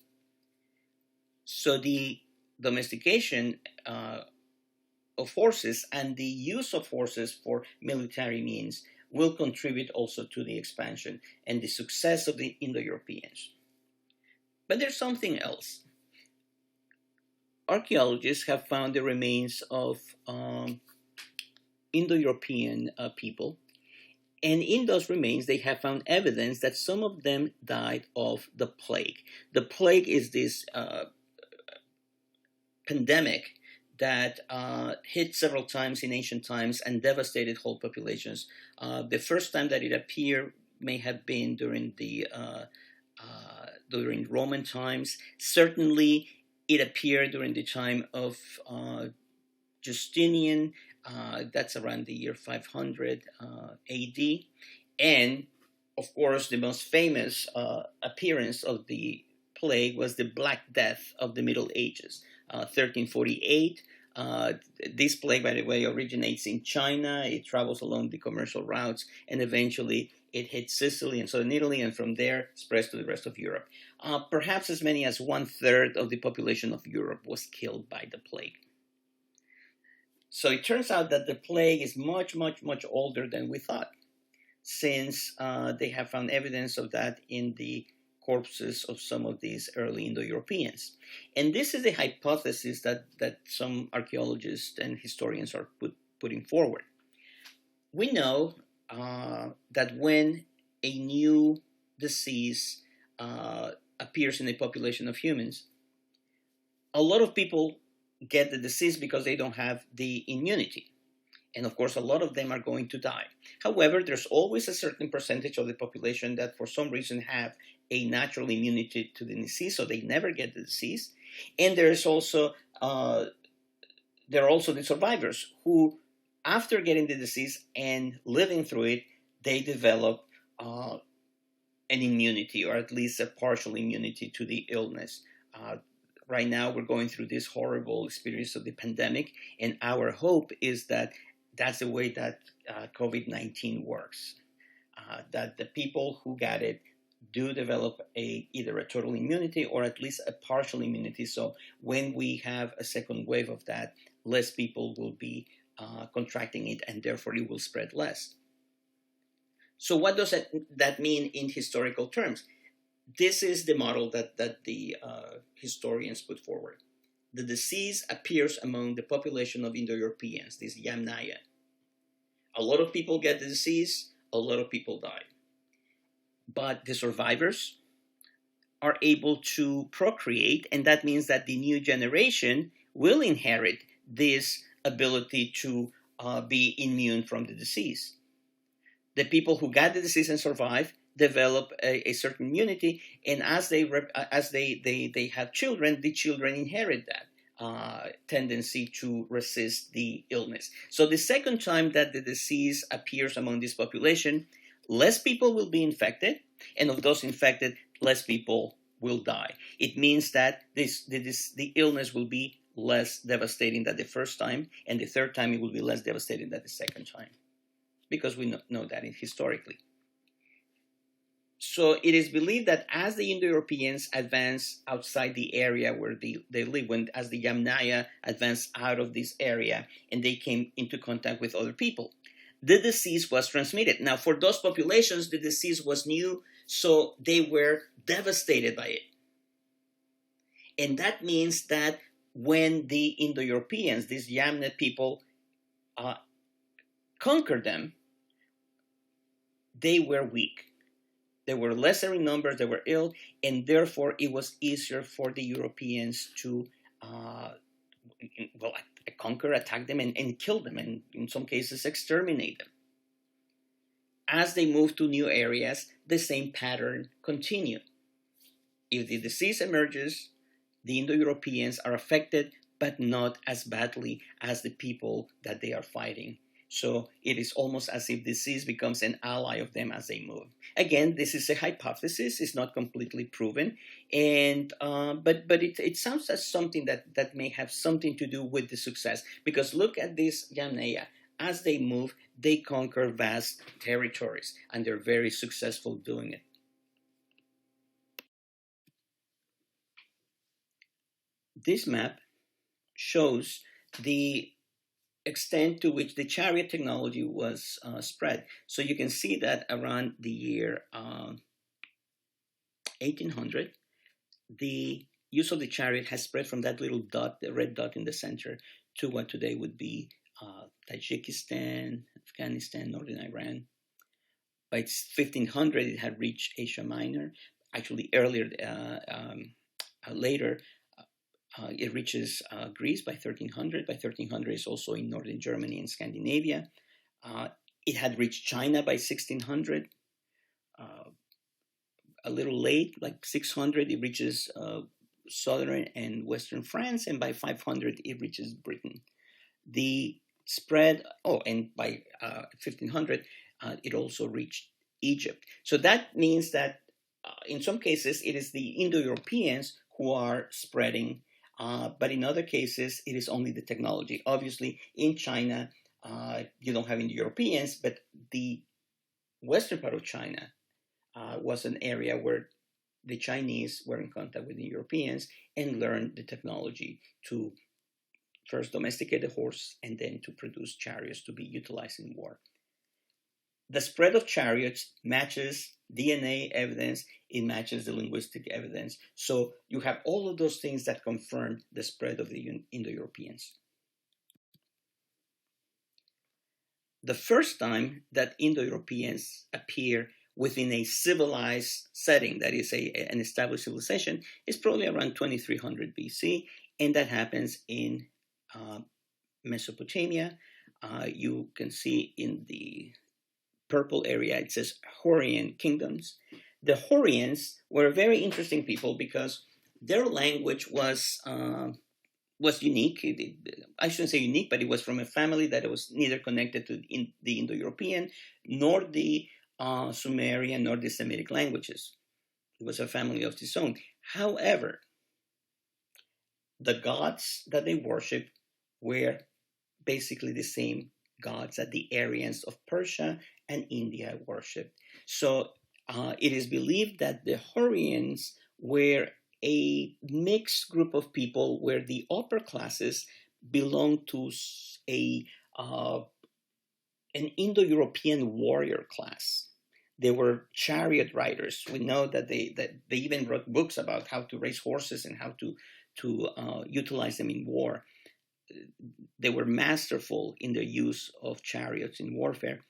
A: So the domestication of horses and the use of horses for military means will contribute also to the expansion and the success of the Indo-Europeans. But there's something else. Archaeologists have found the remains of Indo-European people, and in those remains they have found evidence that some of them died of the plague. The plague is this pandemic that hit several times in ancient times and devastated whole populations. The first time that it appeared may have been during Roman times. Certainly, it appeared during the time of Justinian. That's around the year 500 AD. And of course, the most famous appearance of the plague was the Black Death of the Middle Ages, 1348. This plague, by the way, originates in China. It travels along the commercial routes, and eventually it hits Sicily and southern Italy, and from there spreads to the rest of Europe. Perhaps as many as 1/3 of the population of Europe was killed by the plague. So it turns out that the plague is much, much, much older than we thought, since they have found evidence of that in the corpses of some of these early Indo-Europeans. And this is a hypothesis that some archaeologists and historians are putting forward. We know that when a new disease appears in a population of humans, a lot of people get the disease because they don't have the immunity. And of course, a lot of them are going to die. However, there's always a certain percentage of the population that for some reason have a natural immunity to the disease, so they never get the disease. And there are also the survivors who, after getting the disease and living through it, they develop an immunity, or at least a partial immunity to the illness. Right now, we're going through this horrible experience of the pandemic, and our hope is that that's the way that COVID-19 works, that the people who got it do develop either a total immunity or at least a partial immunity. So when we have a second wave of that, less people will be contracting it, and therefore it will spread less. So what does that mean in historical terms? This is the model that the historians put forward. The disease appears among the population of Indo-Europeans, this Yamnaya. A lot of people get the disease, a lot of people die. But the survivors are able to procreate, and that means that the new generation will inherit this ability to be immune from the disease. The people who got the disease and survive develop a certain immunity, and as they have children, the children inherit that tendency to resist the illness. So the second time that the disease appears among this population, less people will be infected, and of those infected, less people will die. It means that the illness will be less devastating than the first time, and the third time it will be less devastating than the second time, because we know that historically. So it is believed that as the Indo-Europeans advance outside the area where they live, as the Yamnaya advanced out of this area and they came into contact with other people, the disease was transmitted. Now, for those populations, the disease was new, so they were devastated by it. And that means that when the Indo-Europeans, these Yamna people, conquered them, they were weak. They were lesser in numbers, they were ill, and therefore it was easier for the Europeans to conquer, attack them, and kill them, and in some cases exterminate them. As they move to new areas, the same pattern continued. If the disease emerges, the Indo-Europeans are affected, but not as badly as the people that they are fighting. So it is almost as if disease becomes an ally of them as they move. Again, this is a hypothesis; it's not completely proven, and but it sounds as something that may have something to do with the success. Because look at this Yamnaya. As they move, they conquer vast territories, and they're very successful doing it. This map shows the extent to which the chariot technology was spread. So you can see that around the year 1800, the use of the chariot has spread from that little dot, the red dot in the center, to what today would be Tajikistan, Afghanistan, northern Iran. By 1500, it had reached Asia Minor. Actually, later, it reaches Greece by 1300. By 1300, it's also in northern Germany and Scandinavia. It had reached China by 1600. A little late, like 600, it reaches southern and western France, and by 500, it reaches Britain. The spread, and by 1500, it also reached Egypt. So that means that in some cases, it is the Indo-Europeans who are spreading, but in other cases, it is only the technology. Obviously, in China, you don't have Indo-Europeans, but the western part of China was an area where the Chinese were in contact with the Europeans and learned the technology to first domesticate the horse and then to produce chariots to be utilized in war. The spread of chariots matches DNA evidence, it matches the linguistic evidence. So you have all of those things that confirm the spread of the Indo-Europeans. The first time that Indo-Europeans appear within a civilized setting, that is an established civilization, is probably around 2300 BC, and that happens in Mesopotamia. You can see in the purple area, it says Hurrian kingdoms. The Hurrians were very interesting people because their language was unique. I shouldn't say unique, but it was from a family that was neither connected to the Indo-European nor the Sumerian nor the Semitic languages. It was a family of its own. However, the gods that they worshipped were basically the same gods that the Aryans of Persia and India worshipped. So it is believed that the Hurrians were a mixed group of people where the upper classes belonged to a uh, an Indo-European warrior class. They were chariot riders. We know that they even wrote books about how to raise horses and how to utilize them in war. They were masterful in their use of chariots in warfare.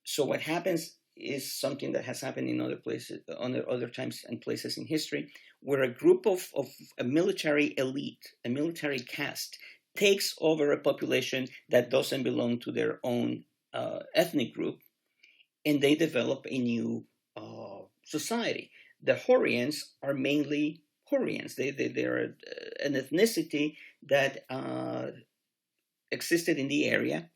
A: So what happens is something that has happened in other places, other times and places in history, where a group of a military elite, a military caste, takes over a population that doesn't belong to their own ethnic group, and they develop a new society. The Hurrians are mainly Hurrians. They're an ethnicity that existed in the area,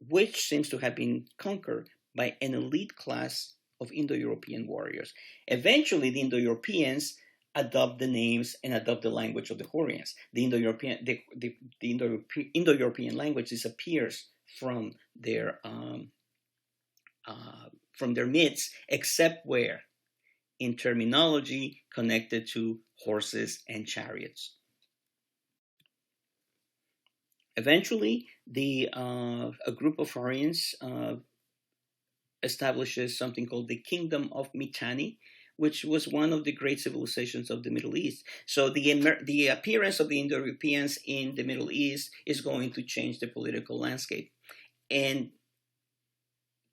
A: which seems to have been conquered by an elite class of Indo-European warriors. Eventually, the Indo-Europeans adopt the names and adopt the language of the Hurrians. The Indo-European language disappears from their midst, except where? In terminology connected to horses and chariots. Eventually, a group of Hurrians establishes something called the Kingdom of Mitanni, which was one of the great civilizations of the Middle East. So the appearance of the Indo-Europeans in the Middle East is going to change the political landscape. And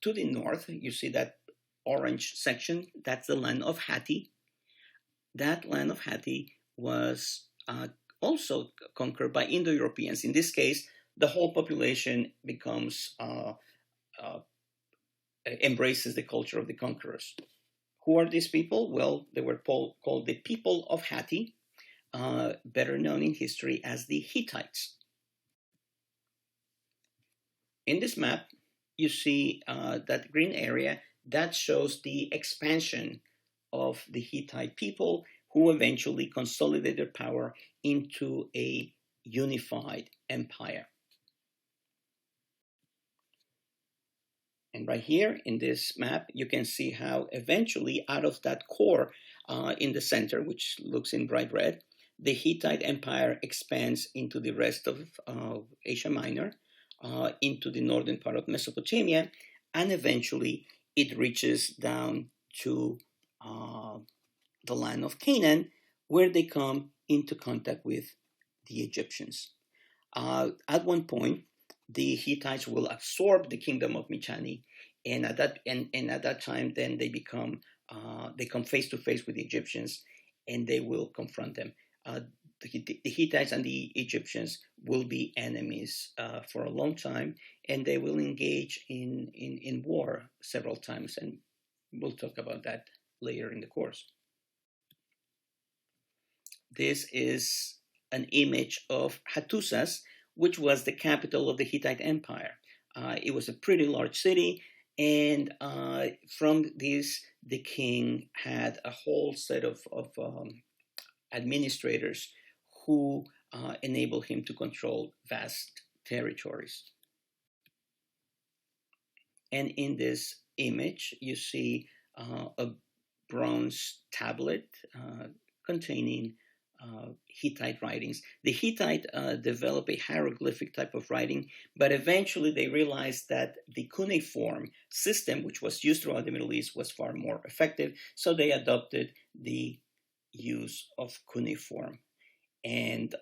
A: to the north, you see that orange section, that's the land of Hatti. That land of Hatti was also conquered by Indo-Europeans. In this case, the whole population becomes embraces the culture of the conquerors. Who are these people? Well, they were called the people of Hatti, better known in history as the Hittites. In this map, you see that green area that shows the expansion of the Hittite people, who eventually consolidated their power into a unified empire. And right here in this map, you can see how eventually out of that core in the center, which looks in bright red, the Hittite Empire expands into the rest of Asia Minor, into the northern part of Mesopotamia, and eventually it reaches down to the land of Canaan, where they come into contact with the Egyptians. At one point, the Hittites will absorb the kingdom of Mitanni, and at that time, then they come face to face with the Egyptians, and they will confront them. The Hittites and the Egyptians will be enemies for a long time, and they will engage in war several times, and we'll talk about that later in the course. This is an image of Hattusas, which was the capital of the Hittite Empire. It was a pretty large city, and from this, the king had a whole set of administrators who enabled him to control vast territories. And in this image, you see a bronze tablet containing Hittite writings. The Hittite developed a hieroglyphic type of writing, but eventually they realized that the cuneiform system, which was used throughout the Middle East, was far more effective, so they adopted the use of cuneiform. And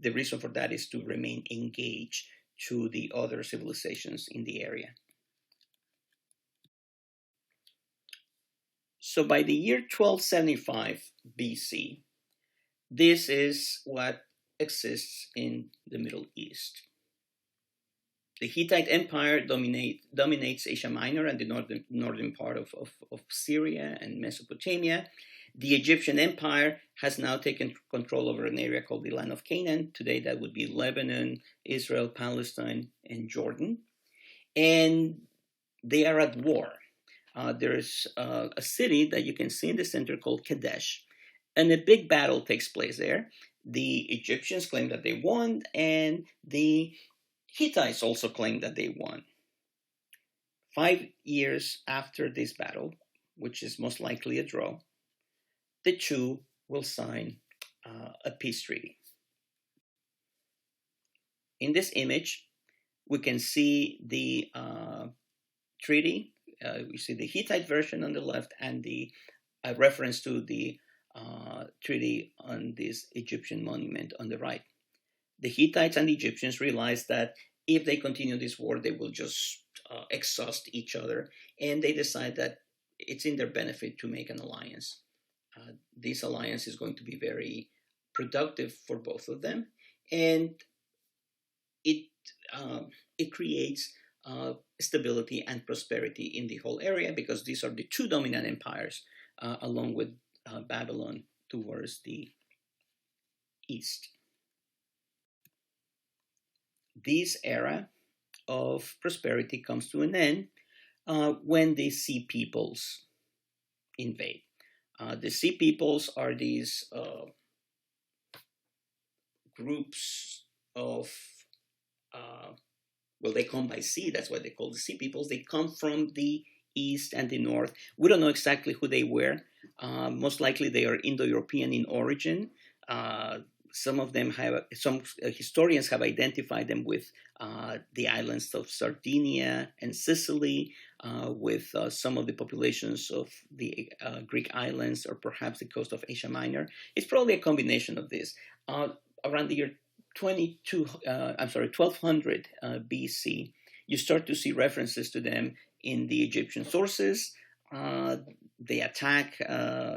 A: the reason for that is to remain engaged to the other civilizations in the area. So by the year 1275 BC, this is what exists in the Middle East. The Hittite Empire dominates Asia Minor and the northern part of Syria and Mesopotamia. The Egyptian Empire has now taken control over an area called the Land of Canaan. Today that would be Lebanon, Israel, Palestine, and Jordan. And they are at war. There's a city that you can see in the center called Kadesh, and a big battle takes place there. The Egyptians claim that they won, and the Hittites also claim that they won. 5 years after this battle, which is most likely a draw, the two will sign a peace treaty. In this image, we can see the treaty. We see the Hittite version on the left and the reference to the treaty on this Egyptian monument on the right. The Hittites and the Egyptians realized that if they continue this war, they will just exhaust each other, and they decide that it's in their benefit to make an alliance. This alliance is going to be very productive for both of them, and it it creates stability and prosperity in the whole area, because these are the two dominant empires, along with Babylon towards the east. This era of prosperity comes to an end when the Sea Peoples invade. The Sea Peoples are these groups of, well, they come by sea, that's why they call the Sea Peoples. They come from the east and the north. We don't know exactly who they were. Most likely they are Indo-European in origin. Some of them some historians have identified them with the islands of Sardinia and Sicily, with some of the populations of the Greek islands, or perhaps the coast of Asia Minor. It's probably a combination of this. Around the year 1200 BC, you start to see references to them in the Egyptian sources. They attack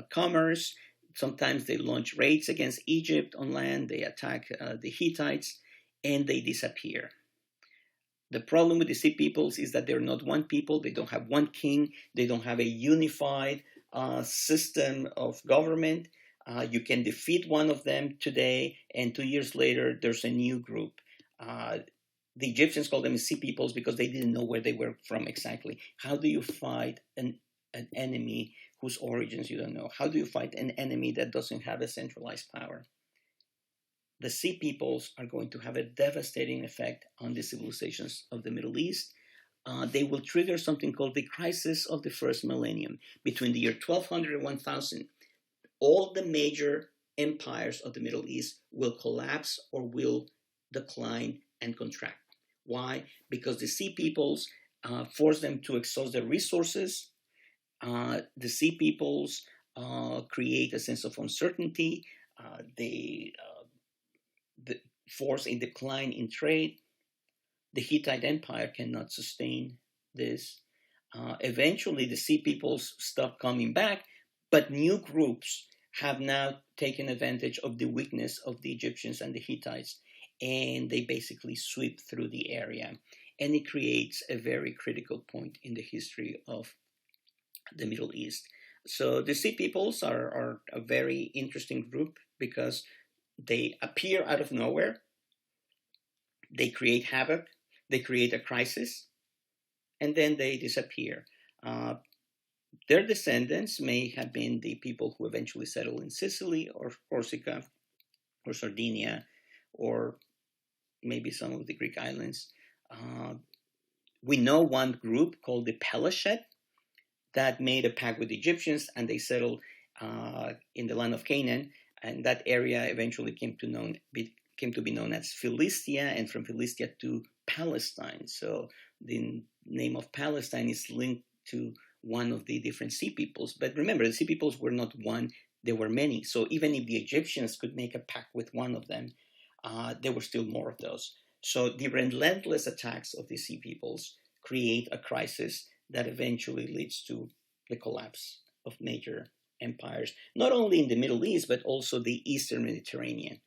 A: commerce. Sometimes they launch raids against Egypt on land. They attack the Hittites, and they disappear. The problem with the Sea Peoples is that they're not one people. They don't have one king. They don't have a unified system of government. You can defeat one of them today, and 2 years later, there's a new group. The Egyptians called them Sea Peoples because they didn't know where they were from exactly. How do you fight an enemy whose origins you don't know? How do you fight an enemy that doesn't have a centralized power? The Sea Peoples are going to have a devastating effect on the civilizations of the Middle East. They will trigger something called the crisis of the first millennium. Between the year 1200 and 1000, all the major empires of the Middle East will collapse or will decline and contract. Why? Because the Sea Peoples force them to exhaust their resources. The Sea Peoples create a sense of uncertainty. They force a decline in trade. The Hittite Empire cannot sustain this. Eventually, the Sea Peoples stop coming back, but new groups have now taken advantage of the weakness of the Egyptians and the Hittites, and they basically sweep through the area. And it creates a very critical point in the history of the Middle East. So the Sea Peoples are a very interesting group because they appear out of nowhere. They create havoc. They create a crisis, and then they disappear. Their descendants may have been the people who eventually settled in Sicily or Corsica or Sardinia, or maybe some of the Greek islands. We know one group called the Pelashet that made a pact with the Egyptians, and they settled in the land of Canaan, and that area eventually came to be known as Philistia, and from Philistia to Palestine. So the name of Palestine is linked to one of the different Sea Peoples. But remember, the Sea Peoples were not one, there were many. So even if the Egyptians could make a pact with one of them, there were still more of those. So the relentless attacks of the Sea Peoples create a crisis that eventually leads to the collapse of major empires, not only in the Middle East, but also the Eastern Mediterranean.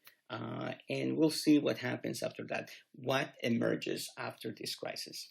A: And we'll see what happens after that, what emerges after this crisis.